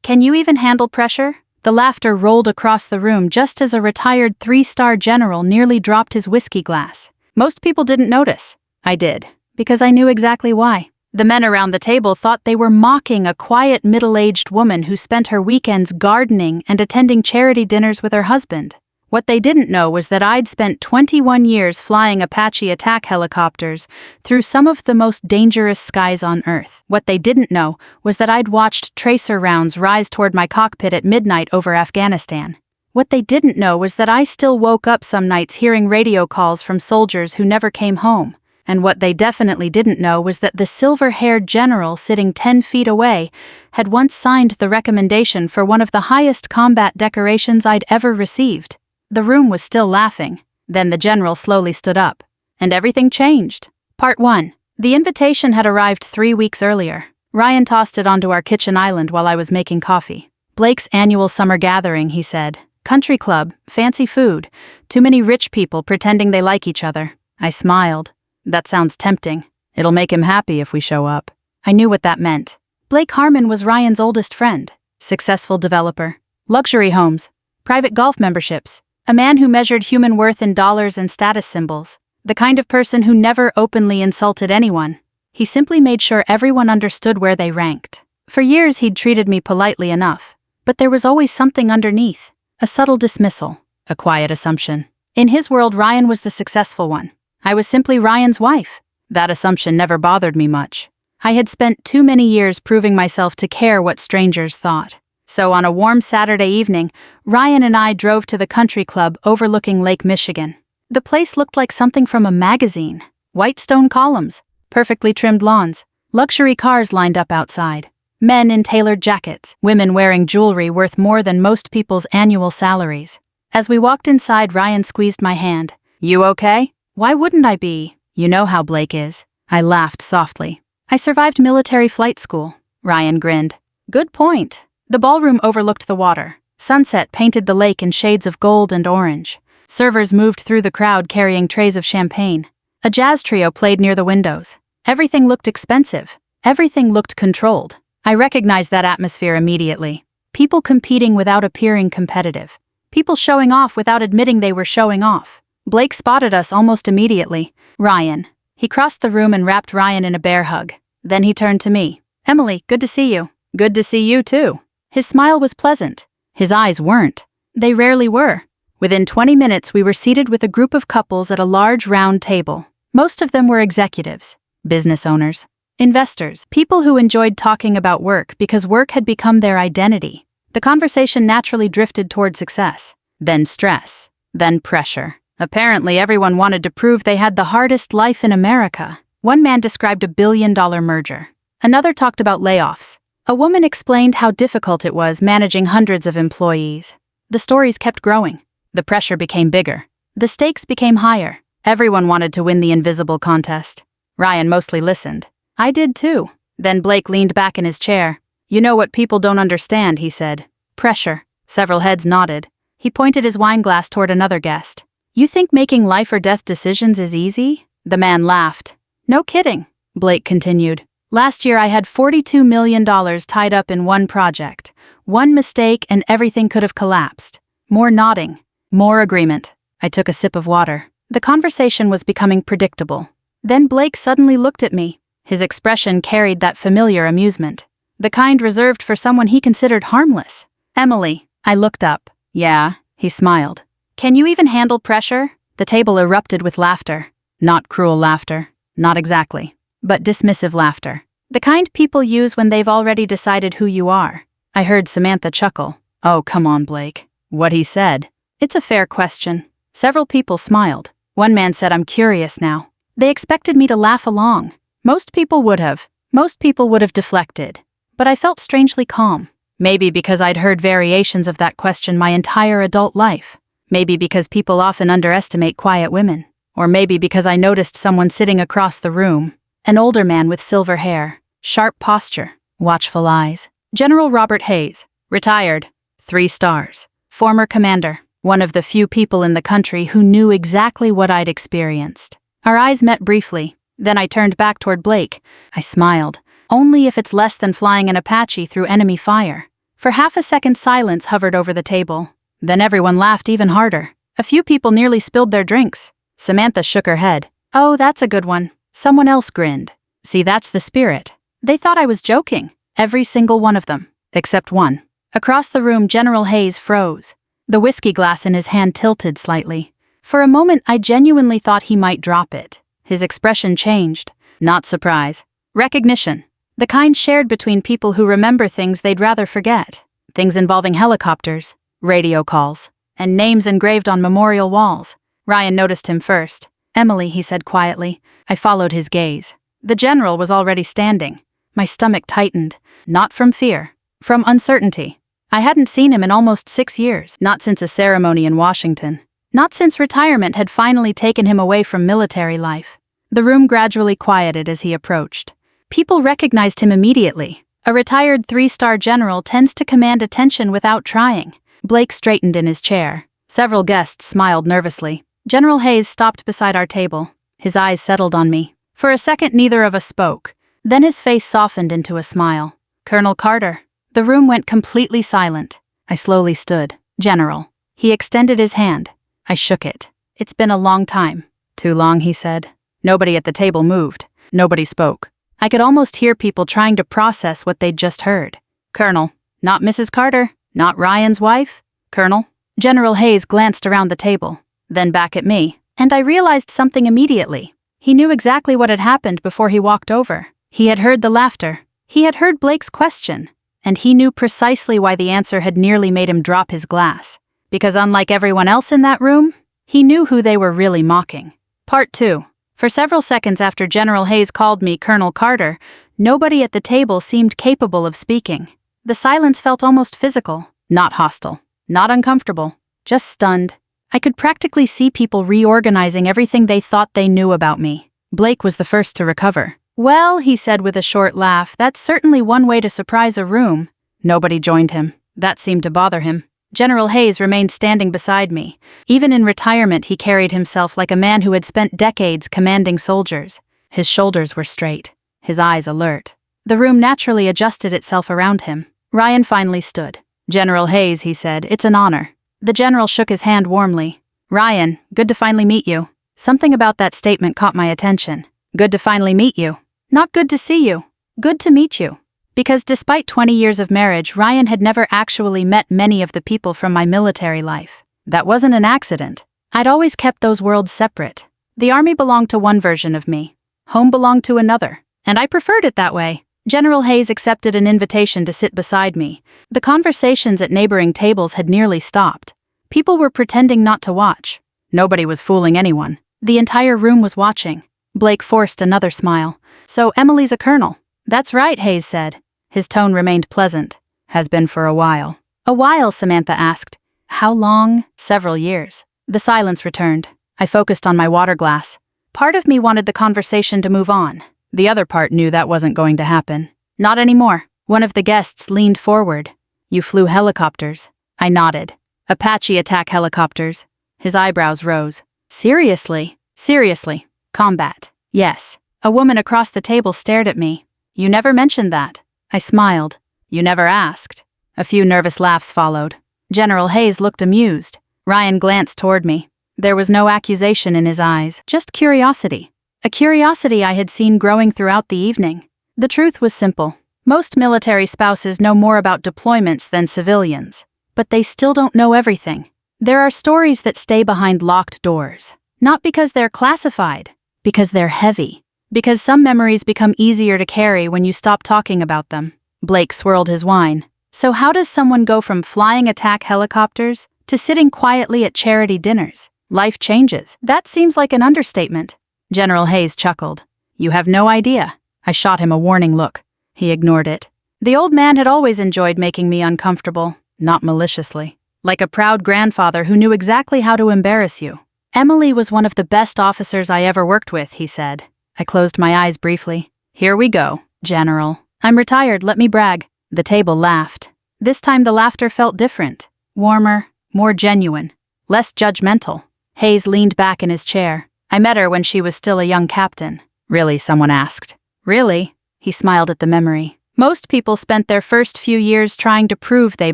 Can you even handle pressure? The laughter rolled across the room just as a retired 3-star general nearly dropped his whiskey glass. Most people didn't notice. I did, because I knew exactly why. The men around the table thought they were mocking a quiet middle-aged woman who spent her weekends gardening and attending charity dinners with her husband. What they didn't know was that I'd spent 21 years flying Apache attack helicopters through some of the most dangerous skies on Earth. What they didn't know was that I'd watched tracer rounds rise toward my cockpit at midnight over Afghanistan. What they didn't know was that I still woke up some nights hearing radio calls from soldiers who never came home. And what they definitely didn't know was that the silver-haired general sitting 10 feet away had once signed the recommendation for one of the highest combat decorations I'd ever received. The room was still laughing. Then the general slowly stood up. And everything changed. Part 1. The invitation had arrived 3 weeks earlier. Ryan tossed it onto our kitchen island while I was making coffee. Blake's annual summer gathering, he said. Country club, fancy food, too many rich people pretending they like each other. I smiled. That sounds tempting. It'll make him happy if we show up. I knew what that meant. Blake Harmon was Ryan's oldest friend. Successful developer. Luxury homes. Private golf memberships. A man who measured human worth in dollars and status symbols. The kind of person who never openly insulted anyone. He simply made sure everyone understood where they ranked. For years he'd treated me politely enough. But there was always something underneath. A subtle dismissal. A quiet assumption. In his world, Ryan was the successful one. I was simply Ryan's wife. That assumption never bothered me much. I had spent too many years proving myself to care what strangers thought. So on a warm Saturday evening, Ryan and I drove to the country club overlooking Lake Michigan. The place looked like something from a magazine. White stone columns, perfectly trimmed lawns, luxury cars lined up outside. Men in tailored jackets, women wearing jewelry worth more than most people's annual salaries. As we walked inside, Ryan squeezed my hand. You okay? Why wouldn't I be? You know how Blake is. I laughed softly. I survived military flight school. Ryan grinned. Good point. The ballroom overlooked the water. Sunset painted the lake in shades of gold and orange. Servers moved through the crowd carrying trays of champagne. A jazz trio played near the windows. Everything looked expensive. Everything looked controlled. I recognized that atmosphere immediately. People competing without appearing competitive. People showing off without admitting they were showing off. Blake spotted us almost immediately. Ryan. He crossed the room and wrapped Ryan in a bear hug. Then he turned to me. Emily, good to see you. Good to see you too. His smile was pleasant. His eyes weren't. They rarely were. Within 20 minutes we were seated with a group of couples at a large round table. Most of them were executives, business owners, investors, people who enjoyed talking about work because work had become their identity. The conversation naturally drifted toward success, then stress, then pressure. Apparently everyone wanted to prove they had the hardest life in America. One man described a billion-dollar merger. Another talked about layoffs. A woman explained how difficult it was managing hundreds of employees. The stories kept growing. The pressure became bigger. The stakes became higher. Everyone wanted to win the invisible contest. Ryan mostly listened. I did too. Then Blake leaned back in his chair. You know what people don't understand, he said. Pressure. Several heads nodded. He pointed his wine glass toward another guest. You think making life or death decisions is easy? The man laughed. No kidding, Blake continued. Last year I had $42 million tied up in one project. One mistake and everything could have collapsed. More nodding. More agreement. I took a sip of water. The conversation was becoming predictable. Then Blake suddenly looked at me. His expression carried that familiar amusement. The kind reserved for someone he considered harmless. Emily. I looked up. Yeah, he smiled. Can you even handle pressure? The table erupted with laughter. Not cruel laughter. Not exactly. But dismissive laughter. The kind people use when they've already decided who you are. I heard Samantha chuckle. Oh, come on, Blake. What he said. It's a fair question. Several people smiled. One man said, I'm curious now. They expected me to laugh along. Most people would have. Most people would have deflected. But I felt strangely calm. Maybe because I'd heard variations of that question my entire adult life. Maybe because people often underestimate quiet women. Or maybe because I noticed someone sitting across the room. An older man with silver hair, sharp posture, watchful eyes. General Robert Hayes, retired, 3 stars, former commander, one of the few people in the country who knew exactly what I'd experienced. Our eyes met briefly. Then I turned back toward Blake. I smiled. Only if it's less than flying an Apache through enemy fire. For half a second silence hovered over the table. Then everyone laughed even harder. A few people nearly spilled their drinks. Samantha shook her head. Oh, that's a good one. Someone else grinned. See, that's the spirit. They thought I was joking. Every single one of them. Except one. Across the room, General Hayes froze. The whiskey glass in his hand tilted slightly. For a moment, I genuinely thought he might drop it. His expression changed. Not surprise. Recognition. The kind shared between people who remember things they'd rather forget. Things involving helicopters, radio calls, and names engraved on memorial walls. Ryan noticed him first. Emily, he said quietly. I followed his gaze. The general was already standing. My stomach tightened. Not from fear. From uncertainty. I hadn't seen him in almost 6 years. Not since a ceremony in Washington. Not since retirement had finally taken him away from military life. The room gradually quieted as he approached. People recognized him immediately. A retired 3-star general tends to command attention without trying. Blake straightened in his chair. Several guests smiled nervously. General Hayes stopped beside our table. His eyes settled on me. For a second, neither of us spoke. Then his face softened into a smile. Colonel Carter. The room went completely silent. I slowly stood. General. He extended his hand. I shook it. It's been a long time. Too long, he said. Nobody at the table moved. Nobody spoke. I could almost hear people trying to process what they'd just heard. Colonel. Not Mrs. Carter. Not Ryan's wife. Colonel. General Hayes glanced around the table. Then back at me. And I realized something immediately. He knew exactly what had happened before he walked over. He had heard the laughter. He had heard Blake's question. And he knew precisely why the answer had nearly made him drop his glass. Because unlike everyone else in that room, he knew who they were really mocking. Part 2. For several seconds after General Hayes called me Colonel Carter, nobody at the table seemed capable of speaking. The silence felt almost physical, not hostile, not uncomfortable, just stunned. I could practically see people reorganizing everything they thought they knew about me. Blake was the first to recover. Well, he said with a short laugh, that's certainly one way to surprise a room. Nobody joined him. That seemed to bother him. General Hayes remained standing beside me. Even in retirement, he carried himself like a man who had spent decades commanding soldiers. His shoulders were straight, his eyes alert. The room naturally adjusted itself around him. Ryan finally stood. General Hayes, he said, it's an honor. The general shook his hand warmly. Ryan, good to finally meet you. Something about that statement caught my attention. Good to finally meet you. Not good to see you. Good to meet you. Because despite 20 years of marriage, Ryan had never actually met many of the people from my military life. That wasn't an accident. I'd always kept those worlds separate. The army belonged to one version of me. Home belonged to another. And I preferred it that way. General Hayes accepted an invitation to sit beside me. The conversations at neighboring tables had nearly stopped. People were pretending not to watch. Nobody was fooling anyone. The entire room was watching. Blake forced another smile. So Emily's a colonel. That's right, Hayes said. His tone remained pleasant. Has been for a while. A while, Samantha asked. How long? Several years. The silence returned. I focused on my water glass. Part of me wanted the conversation to move on. The other part knew that wasn't going to happen. Not anymore. One of the guests leaned forward. You flew helicopters. I nodded. Apache attack helicopters. His eyebrows rose. Seriously? Seriously. Combat. Yes. A woman across the table stared at me. You never mentioned that. I smiled. You never asked. A few nervous laughs followed. General Hayes looked amused. Ryan glanced toward me. There was no accusation in his eyes, just curiosity. A curiosity I had seen growing throughout the evening. The truth was simple. Most military spouses know more about deployments than civilians. But they still don't know everything. There are stories that stay behind locked doors. Not because they're classified. Because they're heavy. Because some memories become easier to carry when you stop talking about them. Blake swirled his wine. So how does someone go from flying attack helicopters to sitting quietly at charity dinners? Life changes. That seems like an understatement. General Hayes chuckled. You have no idea. I shot him a warning look. He ignored it. The old man had always enjoyed making me uncomfortable, not maliciously. Like a proud grandfather who knew exactly how to embarrass you. Emily was one of the best officers I ever worked with, he said. I closed my eyes briefly. Here we go, General. I'm retired, let me brag. The table laughed. This time the laughter felt different. Warmer, more genuine, less judgmental. Hayes leaned back in his chair. I met her when she was still a young captain. Really, someone asked. Really? He smiled at the memory. Most people spent their first few years trying to prove they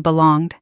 belonged.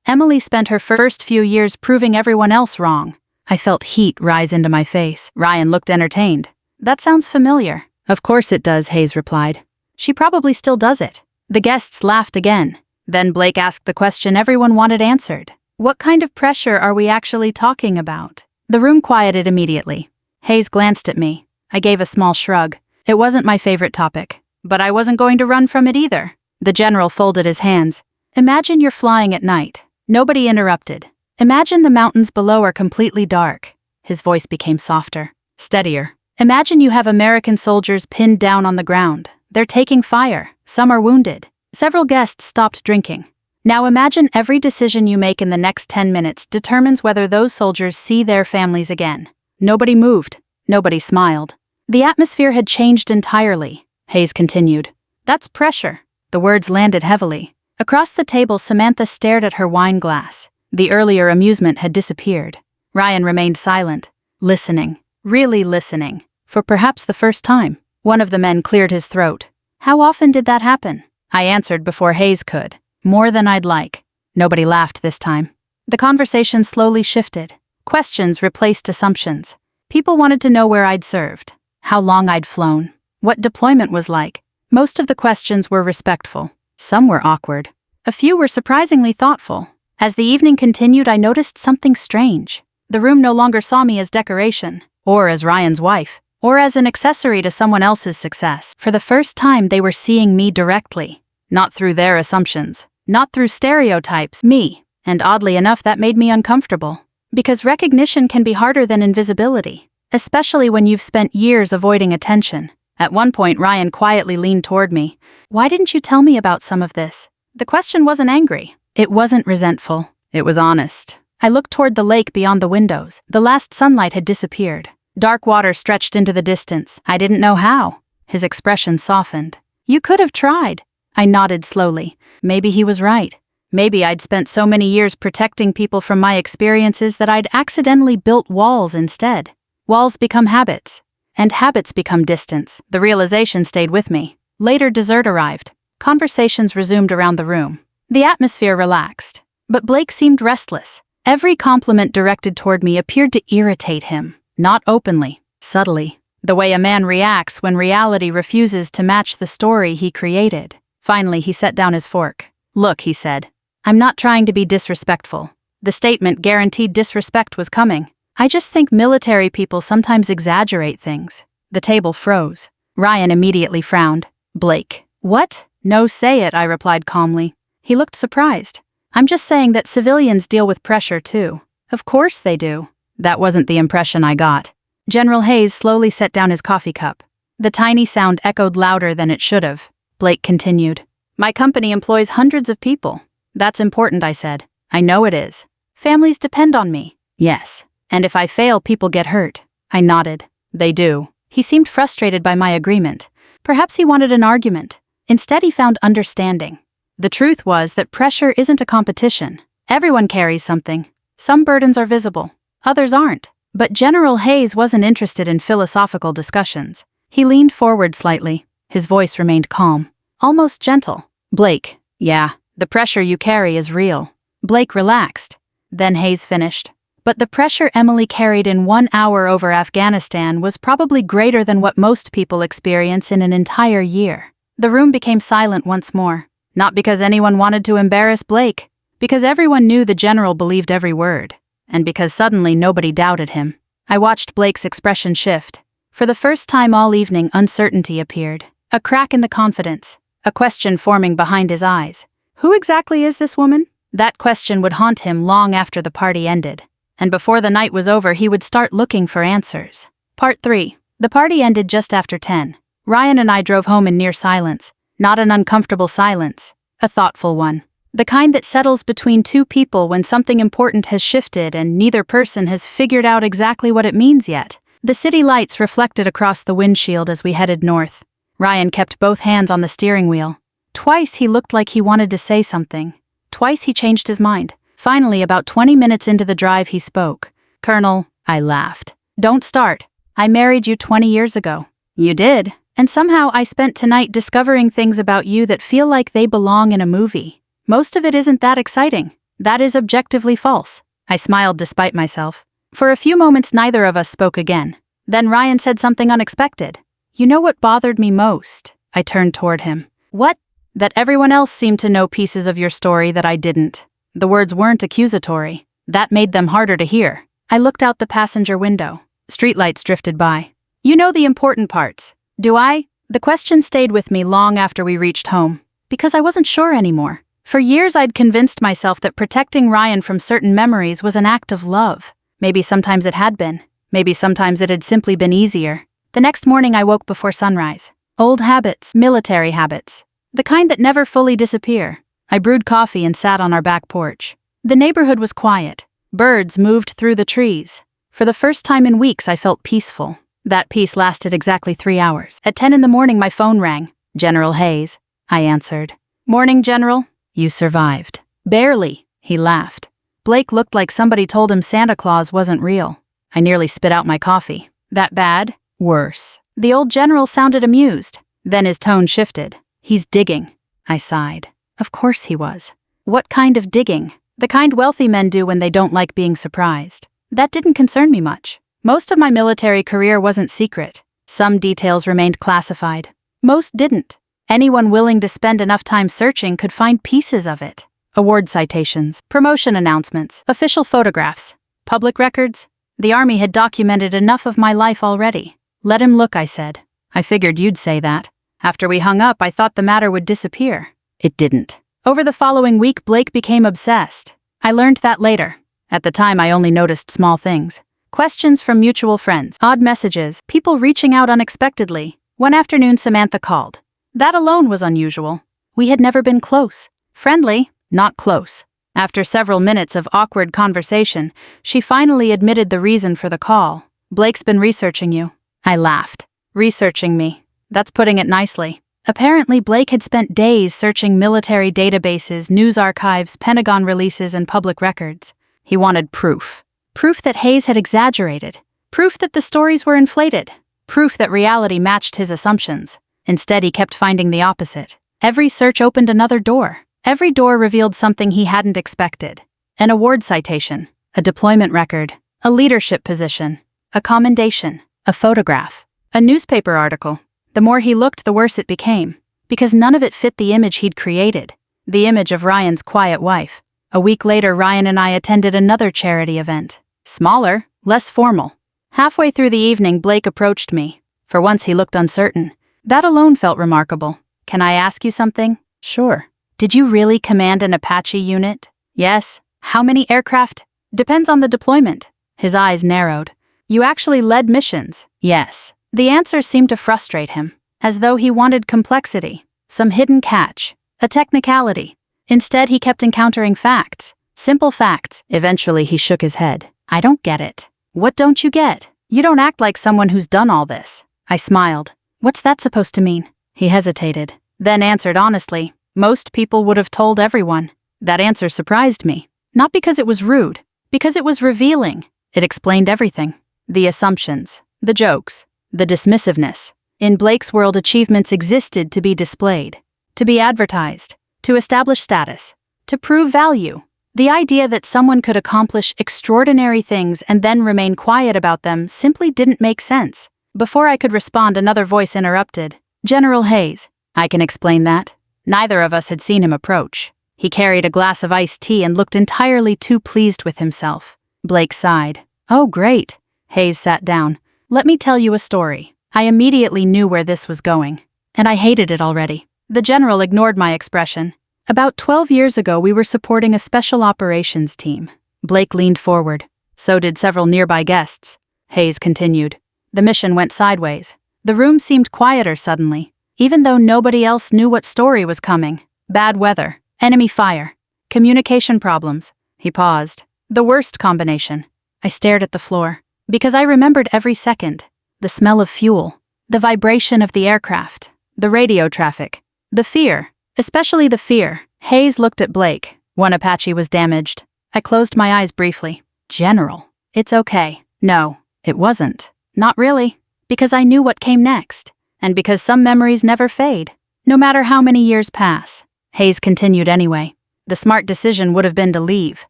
Emily spent her first few years proving everyone else wrong. I felt heat rise into my face. Ryan looked entertained. That sounds familiar. Of course it does, Hayes replied. She probably still does it. The guests laughed again. Then Blake asked the question everyone wanted answered. What kind of pressure are we actually talking about? The room quieted immediately. Hayes glanced at me. I gave a small shrug. It wasn't my favorite topic. But I wasn't going to run from it either. The general folded his hands. Imagine you're flying at night. Nobody interrupted. Imagine the mountains below are completely dark. His voice became softer, steadier. Imagine you have American soldiers pinned down on the ground. They're taking fire. Some are wounded. Several guests stopped drinking. Now imagine every decision you make in the next 10 minutes determines whether those soldiers see their families again. Nobody moved. Nobody smiled. The atmosphere had changed entirely. Hayes continued. That's pressure. The words landed heavily. Across the table, Samantha stared at her wine glass. The earlier amusement had disappeared. Ryan remained silent, listening, really listening, for perhaps the first time. One of the men cleared his throat. How often did that happen? I answered before Hayes could. More than I'd like. Nobody laughed this time. The conversation slowly shifted. Questions replaced assumptions. People wanted to know where I'd served, how long I'd flown, what deployment was like. Most of the questions were respectful. Some were awkward. A few were surprisingly thoughtful. As the evening continued, I noticed something strange. The room no longer saw me as decoration, or as Ryan's wife, or as an accessory to someone else's success. For the first time, they were seeing me directly. Not through their assumptions, not through stereotypes, me. And oddly enough, that made me uncomfortable. Because recognition can be harder than invisibility, especially when you've spent years avoiding attention. At one point, Ryan quietly leaned toward me. Why didn't you tell me about some of this? The question wasn't angry. It wasn't resentful. It was honest. I looked toward the lake beyond the windows. The last sunlight had disappeared. Dark water stretched into the distance. I didn't know how. His expression softened. You could have tried. I nodded slowly. Maybe he was right. Maybe I'd spent so many years protecting people from my experiences that I'd accidentally built walls instead. Walls become habits. And habits become distance. The realization stayed with me. Later, dessert arrived. Conversations resumed around the room. The atmosphere relaxed. But Blake seemed restless. Every compliment directed toward me appeared to irritate him. Not openly, subtly. The way a man reacts when reality refuses to match the story he created. Finally, he set down his fork. Look, he said. I'm not trying to be disrespectful. The statement guaranteed disrespect was coming. I just think military people sometimes exaggerate things. The table froze. Ryan immediately frowned. Blake. What? No, say it, I replied calmly. He looked surprised. I'm just saying that civilians deal with pressure too. Of course they do. That wasn't the impression I got. General Hayes slowly set down his coffee cup. The tiny sound echoed louder than it should have. Blake continued. My company employs hundreds of people. That's important, I said. I know it is. Families depend on me. Yes. And if I fail, people get hurt. I nodded. They do. He seemed frustrated by my agreement. Perhaps he wanted an argument. Instead, he found understanding. The truth was that pressure isn't a competition. Everyone carries something. Some burdens are visible. Others aren't. But General Hayes wasn't interested in philosophical discussions. He leaned forward slightly. His voice remained calm, almost gentle. Blake, yeah, the pressure you carry is real. Blake relaxed. Then Hayes finished. But the pressure Emily carried in 1 hour over Afghanistan was probably greater than what most people experience in an entire year. The room became silent once more. Not because anyone wanted to embarrass Blake, because everyone knew the general believed every word, and because suddenly nobody doubted him. I watched Blake's expression shift. For the first time all evening, uncertainty appeared. A crack in the confidence. A question forming behind his eyes. Who exactly is this woman? That question would haunt him long after the party ended. And before the night was over, he would start looking for answers. Part 3. The party ended just after 10. Ryan and I drove home in near silence. Not an uncomfortable silence. A thoughtful one. The kind that settles between two people when something important has shifted and neither person has figured out exactly what it means yet. The city lights reflected across the windshield as we headed north. Ryan kept both hands on the steering wheel. Twice he looked like he wanted to say something. Twice he changed his mind. Finally, about 20 minutes into the drive, he spoke. Colonel, I laughed. Don't start. I married you 20 years ago. You did. And somehow I spent tonight discovering things about you that feel like they belong in a movie. Most of it isn't that exciting. That is objectively false. I smiled despite myself. For a few moments neither of us spoke again. Then Ryan said something unexpected. You know what bothered me most? I turned toward him. What? That everyone else seemed to know pieces of your story that I didn't. The words weren't accusatory. That made them harder to hear. I looked out the passenger window. Streetlights drifted by. You know the important parts. Do I? The question stayed with me long after we reached home. Because I wasn't sure anymore. For years I'd convinced myself that protecting Ryan from certain memories was an act of love. Maybe sometimes it had been. Maybe sometimes it had simply been easier. The next morning I woke before sunrise. Old habits, military habits. The kind that never fully disappear. I brewed coffee and sat on our back porch. The neighborhood was quiet. Birds moved through the trees. For the first time in weeks I felt peaceful. That peace lasted exactly 3 hours. At 10 in the morning my phone rang. General Hayes. I answered. Morning, General. You survived. Barely. He laughed. Blake looked like somebody told him Santa Claus wasn't real. I nearly spit out my coffee. That bad? Worse. The old general sounded amused. Then his tone shifted. He's digging. I sighed. Of course he was. What kind of digging? The kind wealthy men do when they don't like being surprised. That didn't concern me much. Most of my military career wasn't secret. Some details remained classified. Most didn't. Anyone willing to spend enough time searching could find pieces of it. Award citations, promotion announcements, official photographs, public records. The Army had documented enough of my life already. Let him look, I said. I figured you'd say that. After we hung up, I thought the matter would disappear. It didn't. Over the following week, Blake became obsessed. I learned that later. At the time, I only noticed small things. Questions from mutual friends, odd messages, people reaching out unexpectedly. One afternoon, Samantha called. That alone was unusual. We had never been close. Friendly, not close. After several minutes of awkward conversation, she finally admitted the reason for the call. Blake's been researching you. I laughed. Researching me. That's putting it nicely. Apparently, Blake had spent days searching military databases, news archives, Pentagon releases, and public records. He wanted proof. Proof that Hayes had exaggerated. Proof that the stories were inflated. Proof that reality matched his assumptions. Instead, he kept finding the opposite. Every search opened another door. Every door revealed something he hadn't expected. An award citation, a deployment record, a leadership position, a commendation, a photograph, a newspaper article. The more he looked, the worse it became, because none of it fit the image he'd created, the image of Ryan's quiet wife. A week later, Ryan and I attended another charity event. Smaller, less formal. Halfway through the evening, Blake approached me. For once, he looked uncertain. That alone felt remarkable. Can I ask you something? Sure. Did you really command an Apache unit? Yes. How many aircraft? Depends on the deployment. His eyes narrowed. You actually led missions? Yes. The answer seemed to frustrate him, as though he wanted complexity, some hidden catch, a technicality. Instead, he kept encountering facts, simple facts. Eventually, he shook his head. I don't get it. What don't you get? You don't act like someone who's done all this. I smiled. What's that supposed to mean? He hesitated, then answered honestly. Most people would have told everyone. That answer surprised me. Not because it was rude, because it was revealing. It explained everything. The assumptions, the jokes, the dismissiveness. In Blake's world, achievements existed to be displayed, to be advertised, to establish status, to prove value. The idea that someone could accomplish extraordinary things and then remain quiet about them simply didn't make sense. Before I could respond, another voice interrupted. General Hayes. I can explain that. Neither of us had seen him approach. He carried a glass of iced tea and looked entirely too pleased with himself. Blake sighed. Oh, great. Hayes sat down. Let me tell you a story. I immediately knew where this was going, and I hated it already. The general ignored my expression. About 12 years ago, we were supporting a special operations team. Blake leaned forward. So did several nearby guests. Hayes continued. The mission went sideways. The room seemed quieter suddenly, even though nobody else knew what story was coming. Bad weather, enemy fire, communication problems. He paused. The worst combination. I stared at the floor, because I remembered every second. The smell of fuel, the vibration of the aircraft, the radio traffic, the fear, especially the fear. Hayes looked at Blake. One Apache was damaged. I closed my eyes briefly. General, it's okay. No, it wasn't. Not really, because I knew what came next. And because some memories never fade, no matter how many years pass. Hayes continued anyway. The smart decision would have been to leave.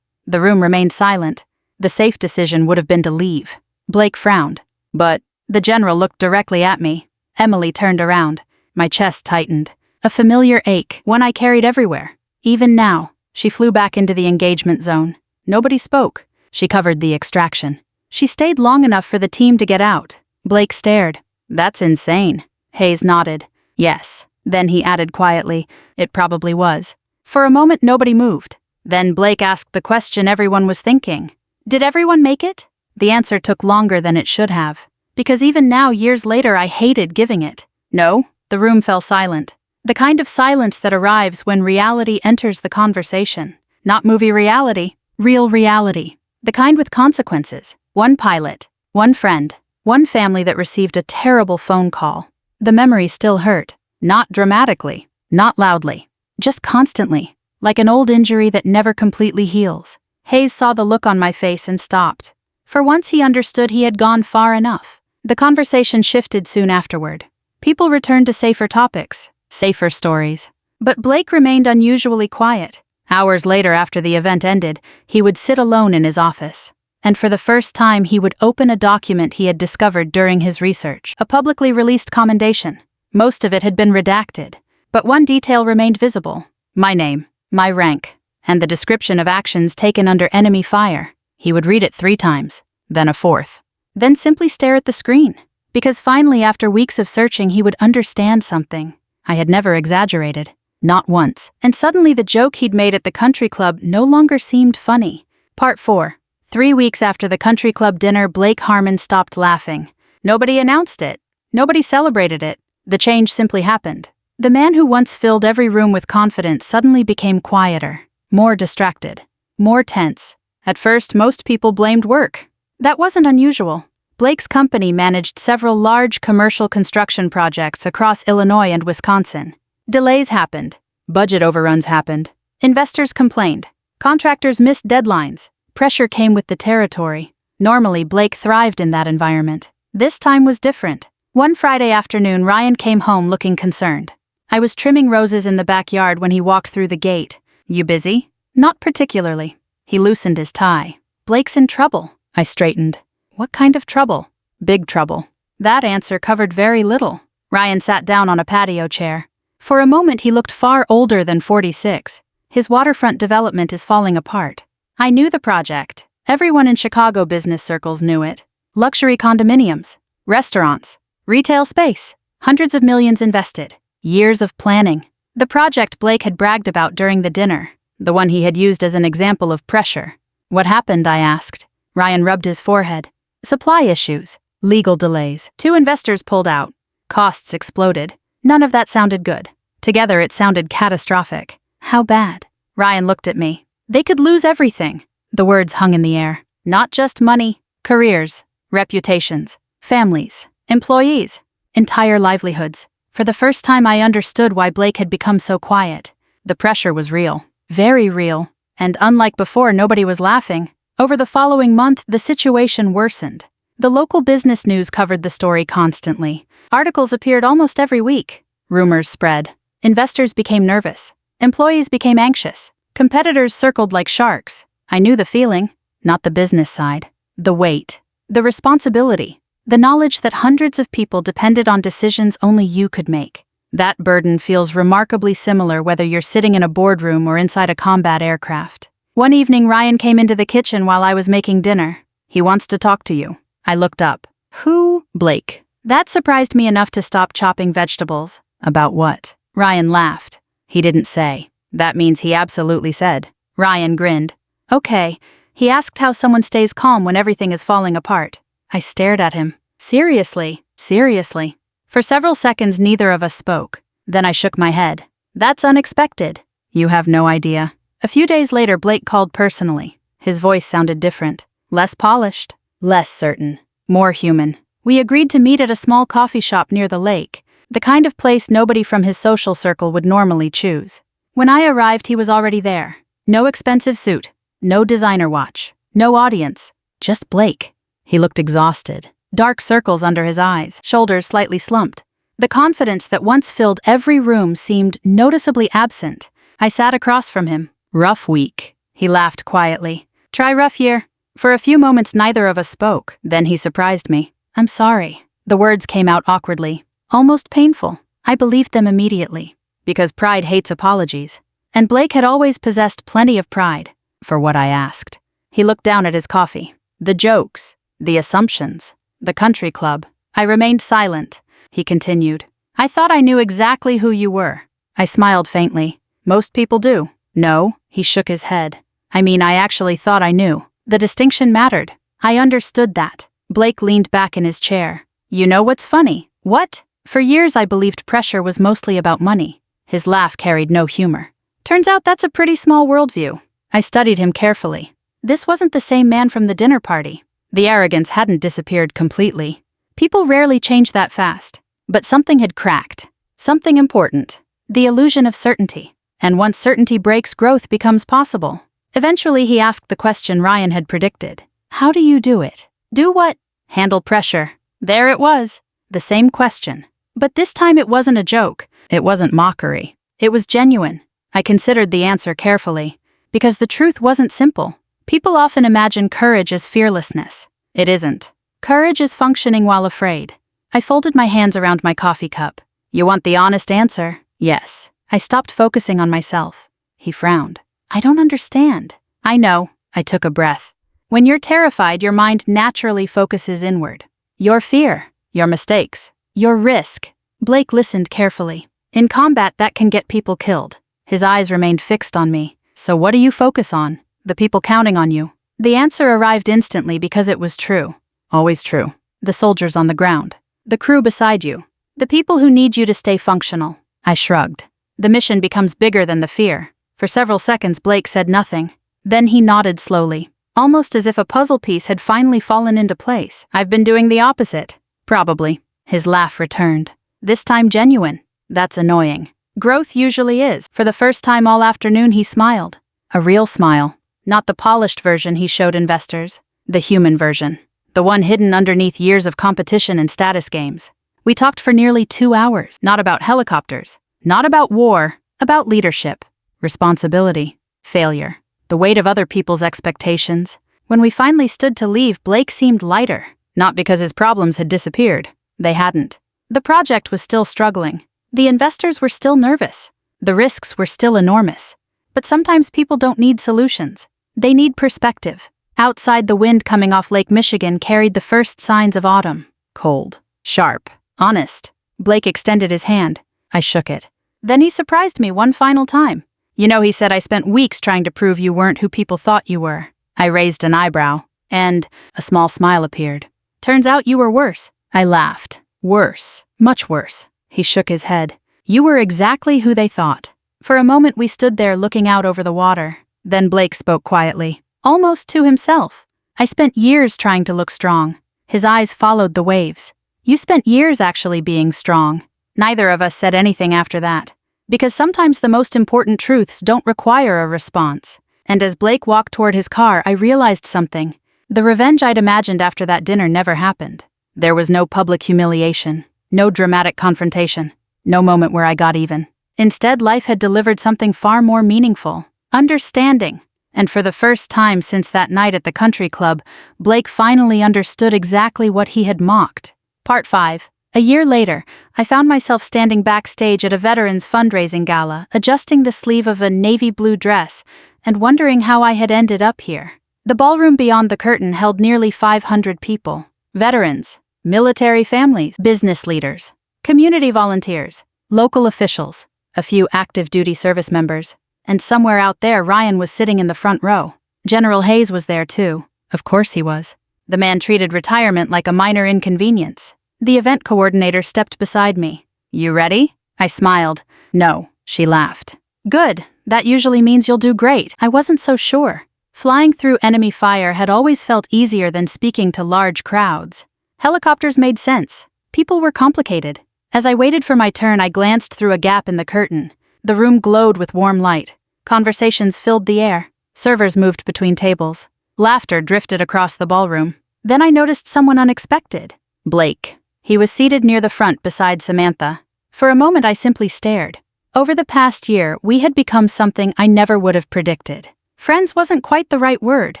The room remained silent. The safe decision would have been to leave. Blake frowned. But the general looked directly at me. Emily turned around. My chest tightened. A familiar ache, one I carried everywhere. Even now, she flew back into the engagement zone. Nobody spoke. She covered the extraction. She stayed long enough for the team to get out. Blake stared. That's insane. Hayes nodded. Yes. Then he added quietly, it probably was. For a moment nobody moved. Then Blake asked the question everyone was thinking. Did everyone make it? The answer took longer than it should have. Because even now, years later, I hated giving it. No, the room fell silent. The kind of silence that arrives when reality enters the conversation. Not movie reality, real reality. The kind with consequences. One pilot, one friend, one family that received a terrible phone call. The memory still hurt. Not dramatically, not loudly, just constantly, like an old injury that never completely heals. Hayes saw the look on my face and stopped. For once he understood he had gone far enough. The conversation shifted soon afterward. People returned to safer topics, safer stories. But Blake remained unusually quiet. Hours later after the event ended, he would sit alone in his office. And for the first time he would open a document he had discovered during his research, a publicly released commendation. Most of it had been redacted, but one detail remained visible. My name, my rank, and the description of actions taken under enemy fire. He would read it 3 times, then a 4th. Then simply stare at the screen. Because finally, after weeks of searching, he would understand something. I had never exaggerated. Not once. And suddenly the joke he'd made at the country club no longer seemed funny. Part 4. 3 weeks after the country club dinner, Blake Harmon stopped laughing. Nobody announced it. Nobody celebrated it. The change simply happened. The man who once filled every room with confidence suddenly became quieter, more distracted, more tense. At first, most people blamed work. That wasn't unusual. Blake's company managed several large commercial construction projects across Illinois and Wisconsin. Delays happened. Budget overruns happened. Investors complained. Contractors missed deadlines. Pressure came with the territory. Normally, Blake thrived in that environment. This time was different. One Friday afternoon, Ryan came home looking concerned. I was trimming roses in the backyard when he walked through the gate. You busy? Not particularly. He loosened his tie. Blake's in trouble. I straightened. What kind of trouble? Big trouble. That answer covered very little. Ryan sat down on a patio chair. For a moment he looked far older than 46. His waterfront development is falling apart. I knew the project. Everyone in Chicago business circles knew it. Luxury condominiums, restaurants, retail space, hundreds of millions invested, years of planning. The project Blake had bragged about during the dinner, the one he had used as an example of pressure. What happened, I asked. Ryan rubbed his forehead. Supply issues, legal delays. 2 investors pulled out. Costs exploded. None of that sounded good. Together it sounded catastrophic. How bad? Ryan looked at me. They could lose everything. The words hung in the air. Not just money, careers, reputations, families, employees, entire livelihoods. For the first time I understood why Blake had become so quiet. The pressure was real, very real, and unlike before, nobody was laughing. Over the following month, the situation worsened. The local business news covered the story constantly. Articles appeared almost every week. Rumors spread. Investors became nervous. Employees became anxious. Competitors circled like sharks. I knew the feeling, not the business side. The weight, the responsibility. The knowledge that hundreds of people depended on decisions only you could make. That burden feels remarkably similar whether you're sitting in a boardroom or inside a combat aircraft. One evening, Ryan came into the kitchen while I was making dinner. He wants to talk to you. I looked up. Who? Blake. That surprised me enough to stop chopping vegetables. About what? Ryan laughed. He didn't say. That means he absolutely said. Ryan grinned. Okay. He asked how someone stays calm when everything is falling apart. I stared at him. Seriously, seriously. For several seconds, neither of us spoke. Then I shook my head. That's unexpected. You have no idea. A few days later, Blake called personally. His voice sounded different. Less polished. Less certain. More human. We agreed to meet at a small coffee shop near the lake, the kind of place nobody from his social circle would normally choose. When I arrived, he was already there. No expensive suit. No designer watch. No audience. Just Blake. He looked exhausted. Dark circles under his eyes, shoulders slightly slumped. The confidence that once filled every room seemed noticeably absent. I sat across from him. Rough week. He laughed quietly. Try rough year. For a few moments neither of us spoke. Then he surprised me. I'm sorry. The words came out awkwardly. Almost painful. I believed them immediately. Because pride hates apologies. And Blake had always possessed plenty of pride. For what I asked. He looked down at his coffee. The jokes. The assumptions. The country club. I remained silent. He continued. I thought I knew exactly who you were. I smiled faintly. Most people do. No, he shook his head. I mean, I actually thought I knew. The distinction mattered. I understood that. Blake leaned back in his chair. You know what's funny? What? For years I believed pressure was mostly about money. His laugh carried no humor. Turns out that's a pretty small worldview. I studied him carefully. This wasn't the same man from the dinner party. The arrogance hadn't disappeared completely. People rarely change that fast. But something had cracked. Something important. The illusion of certainty. And once certainty breaks, growth becomes possible. Eventually he asked the question Ryan had predicted. How do you do it? Do what? Handle pressure. There it was. The same question. But this time it wasn't a joke. It wasn't mockery. It was genuine. I considered the answer carefully. Because the truth wasn't simple. People often imagine courage as fearlessness. It isn't. Courage is functioning while afraid. I folded my hands around my coffee cup. You want the honest answer? Yes. I stopped focusing on myself. He frowned. I don't understand. I know. I took a breath. When you're terrified, your mind naturally focuses inward. Your fear, your mistakes, your risk. Blake listened carefully. In combat, that can get people killed. His eyes remained fixed on me. So what do you focus on? The people counting on you. The answer arrived instantly because it was true. Always true. The soldiers on the ground. The crew beside you. The people who need you to stay functional. I shrugged. The mission becomes bigger than the fear. For several seconds Blake said nothing. Then he nodded slowly. Almost as if a puzzle piece had finally fallen into place. I've been doing the opposite. Probably. His laugh returned. This time genuine. That's annoying. Growth usually is. For the first time all afternoon he smiled. A real smile. Not the polished version he showed investors. The human version. The one hidden underneath years of competition and status games. We talked for nearly 2 hours. Not about helicopters. Not about war. About leadership. Responsibility. Failure. The weight of other people's expectations. When we finally stood to leave, Blake seemed lighter. Not because his problems had disappeared. They hadn't. The project was still struggling. The investors were still nervous. The risks were still enormous. But sometimes people don't need solutions. They need perspective. Outside, the wind coming off Lake Michigan carried the first signs of autumn. Cold. Sharp. Honest. Blake extended his hand. I shook it. Then he surprised me one final time. You know, he said I spent weeks trying to prove you weren't who people thought you were. I raised an eyebrow. And a small smile appeared. Turns out you were worse. I laughed. Worse. Much worse. He shook his head. You were exactly who they thought. For a moment we stood there looking out over the water. Then Blake spoke quietly. Almost to himself. I spent years trying to look strong. His eyes followed the waves. You spent years actually being strong. Neither of us said anything after that. Because sometimes the most important truths don't require a response. And as Blake walked toward his car, I realized something. The revenge I'd imagined after that dinner never happened. There was no public humiliation. No dramatic confrontation. No moment where I got even. Instead, life had delivered something far more meaningful. Understanding. And for the first time since that night at the country club, Blake finally understood exactly what he had mocked. Part 5. A year later, I found myself standing backstage at a veterans fundraising gala, adjusting the sleeve of a navy blue dress, and wondering how I had ended up here. The ballroom beyond the curtain held nearly 500 people. Veterans, military families, business leaders, community volunteers, local officials, a few active duty service members, and somewhere out there Ryan was sitting in the front row. General Hayes was there too. Of course he was. The man treated retirement like a minor inconvenience. The event coordinator stepped beside me. You ready? I smiled. No, she laughed. Good, that usually means you'll do great. I wasn't so sure. Flying through enemy fire had always felt easier than speaking to large crowds. Helicopters made sense. People were complicated. As I waited for my turn, I glanced through a gap in the curtain. The room glowed with warm light. Conversations filled the air. Servers moved between tables. Laughter drifted across the ballroom. Then I noticed someone unexpected. Blake. He was seated near the front beside Samantha. For a moment I simply stared. Over the past year, we had become something I never would have predicted. Friends wasn't quite the right word,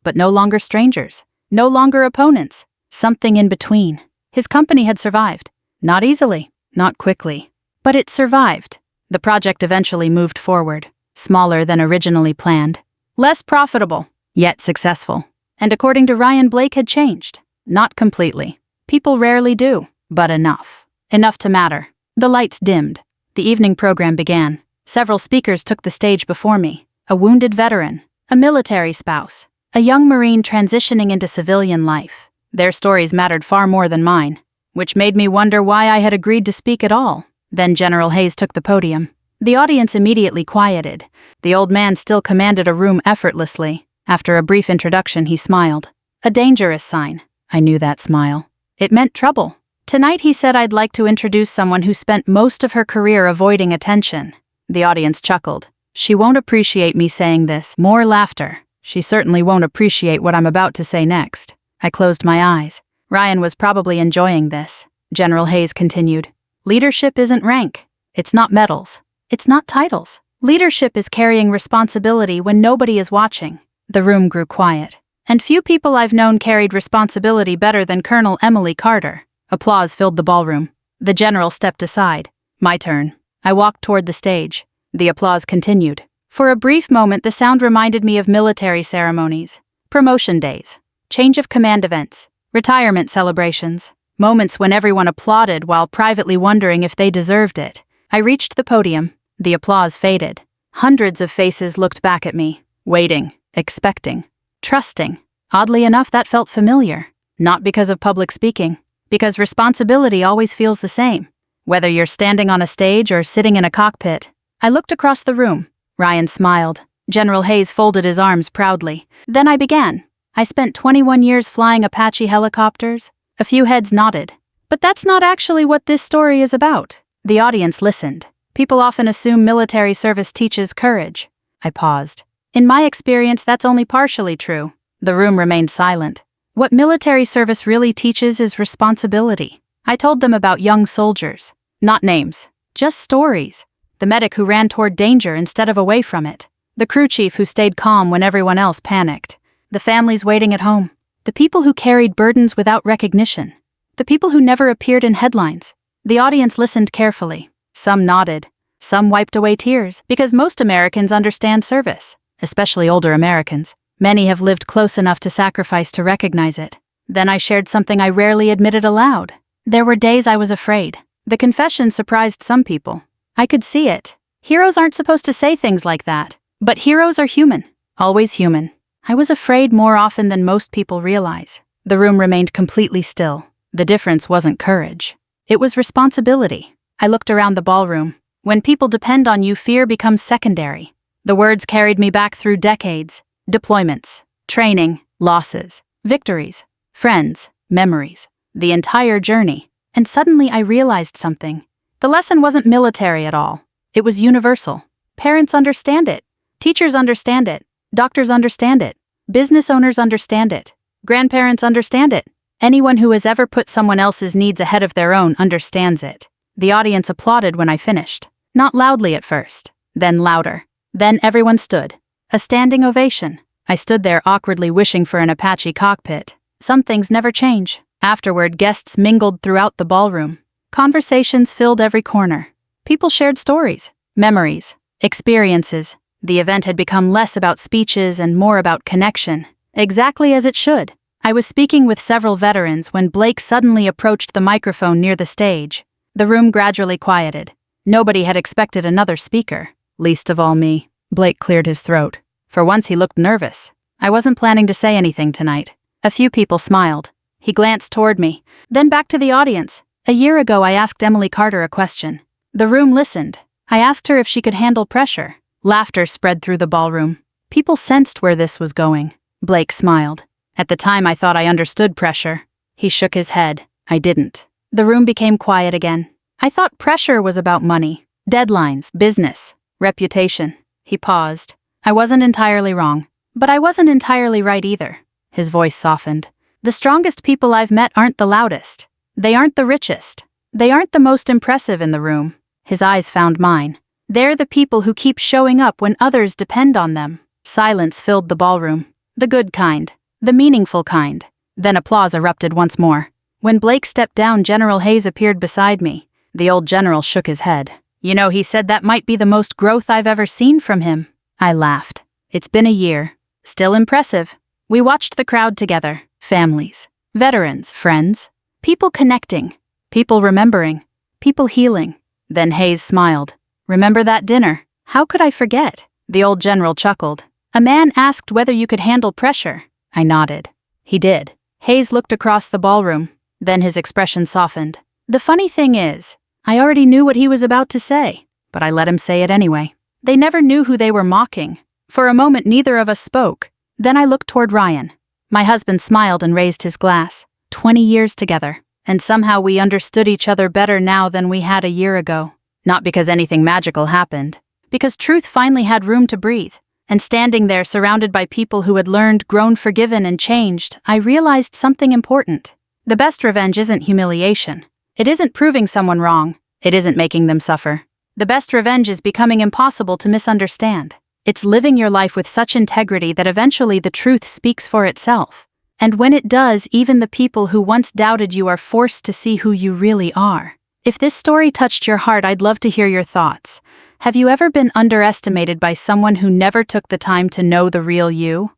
but no longer strangers, no longer opponents, something in between. His company had survived. Not easily, not quickly, but it survived. The project eventually moved forward, smaller than originally planned, less profitable, yet successful. And according to Ryan, Blake had changed. Not completely. People rarely do, but enough. Enough to matter. The lights dimmed. The evening program began. Several speakers took the stage before me. A wounded veteran, a military spouse, a young Marine transitioning into civilian life. Their stories mattered far more than mine, which made me wonder why I had agreed to speak at all. Then General Hayes took the podium. The audience immediately quieted. The old man still commanded a room effortlessly. After a brief introduction, he smiled. A dangerous sign. I knew that smile. It meant trouble. Tonight he said, I'd like to introduce someone who spent most of her career avoiding attention. The audience chuckled. She won't appreciate me saying this. More laughter. She certainly won't appreciate what I'm about to say next. I closed my eyes. Ryan was probably enjoying this. General Hayes continued. Leadership isn't rank. It's not medals. It's not titles. Leadership is carrying responsibility when nobody is watching. The room grew quiet. And few people I've known carried responsibility better than Colonel Emily Carter. Applause filled the ballroom. The general stepped aside. My turn. I walked toward the stage. The applause continued. For a brief moment, the sound reminded me of military ceremonies, promotion days, change of command events, retirement celebrations, moments when everyone applauded while privately wondering if they deserved it. I reached the podium. The applause faded. Hundreds of faces looked back at me, waiting, expecting, trusting. Oddly enough, that felt familiar. Not because of public speaking, because responsibility always feels the same. Whether you're standing on a stage or sitting in a cockpit. I looked across the room. Ryan smiled. General Hayes folded his arms proudly. Then I began. I spent 21 years flying Apache helicopters. A few heads nodded. But that's not actually what this story is about. The audience listened. People often assume military service teaches courage. I paused. In my experience, that's only partially true. The room remained silent. What military service really teaches is responsibility. I told them about young soldiers. Not names. Just stories. The medic who ran toward danger instead of away from it. The crew chief who stayed calm when everyone else panicked. The families waiting at home. The people who carried burdens without recognition. The people who never appeared in headlines. The audience listened carefully. Some nodded. Some wiped away tears, because most Americans understand service, especially older Americans. Many have lived close enough to sacrifice to recognize it. Then I shared something I rarely admitted aloud. There were days I was afraid. The confession surprised some people. I could see it. Heroes aren't supposed to say things like that. But heroes are human. Always human. I was afraid more often than most people realize. The room remained completely still. The difference wasn't courage. It was responsibility. I looked around the ballroom. When people depend on you, fear becomes secondary. The words carried me back through decades. Deployments, training, losses, victories, friends, memories. The entire journey. And suddenly I realized something. The lesson wasn't military at all. It was universal. Parents understand it. Teachers understand it. Doctors understand it. Business owners understand it. Grandparents understand it. Anyone who has ever put someone else's needs ahead of their own understands it. The audience applauded when I finished. Not loudly at first. Then louder. Then everyone stood. A standing ovation. I stood there awkwardly wishing for an Apache cockpit. Some things never change. Afterward, guests mingled throughout the ballroom. Conversations filled every corner. People shared stories, memories, experiences. The event had become less about speeches and more about connection. Exactly as it should. I was speaking with several veterans when Blake suddenly approached the microphone near the stage. The room gradually quieted. Nobody had expected another speaker. Least of all me. Blake cleared his throat. For once he looked nervous. I wasn't planning to say anything tonight. A few people smiled. He glanced toward me, then back to the audience. A year ago I asked Emily Carter a question. The room listened. I asked her if she could handle pressure. Laughter spread through the ballroom. People sensed where this was going. Blake smiled. At the time I thought I understood pressure. He shook his head. I didn't. The room became quiet again. I thought pressure was about money, deadlines, business, reputation. He paused. I wasn't entirely wrong. But I wasn't entirely right either. His voice softened. The strongest people I've met aren't the loudest. They aren't the richest. They aren't the most impressive in the room. His eyes found mine. They're the people who keep showing up when others depend on them. Silence filled the ballroom. The good kind. The meaningful kind. Then applause erupted once more. When Blake stepped down, General Hayes appeared beside me. The old general shook his head. You know, he said that might be the most growth I've ever seen from him. I laughed. It's been a year. Still impressive. We watched the crowd together. Families. Veterans. Friends. People connecting. People remembering. People healing. Then Hayes smiled. Remember that dinner? How could I forget? The old general chuckled. A man asked whether you could handle pressure. I nodded. He did. Hayes looked across the ballroom. Then his expression softened. The funny thing is, I already knew what he was about to say, but I let him say it anyway. They never knew who they were mocking. For a moment neither of us spoke. Then I looked toward Ryan. My husband smiled and raised his glass. 20 years together. And somehow we understood each other better now than we had a year ago. Not because anything magical happened. Because truth finally had room to breathe. And standing there surrounded by people who had learned, grown, forgiven, and changed, I realized something important. The best revenge isn't humiliation. It isn't proving someone wrong. It isn't making them suffer. The best revenge is becoming impossible to misunderstand. It's living your life with such integrity that eventually the truth speaks for itself. And when it does, even the people who once doubted you are forced to see who you really are. If this story touched your heart, I'd love to hear your thoughts. Have you ever been underestimated by someone who never took the time to know the real you?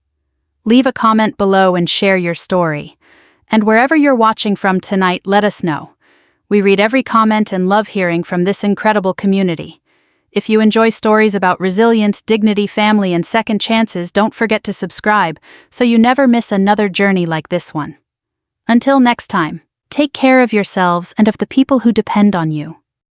Leave a comment below and share your story. And wherever you're watching from tonight, let us know. We read every comment and love hearing from this incredible community. If you enjoy stories about resilience, dignity, family, and second chances, don't forget to subscribe so you never miss another journey like this one. Until next time, take care of yourselves and of the people who depend on you.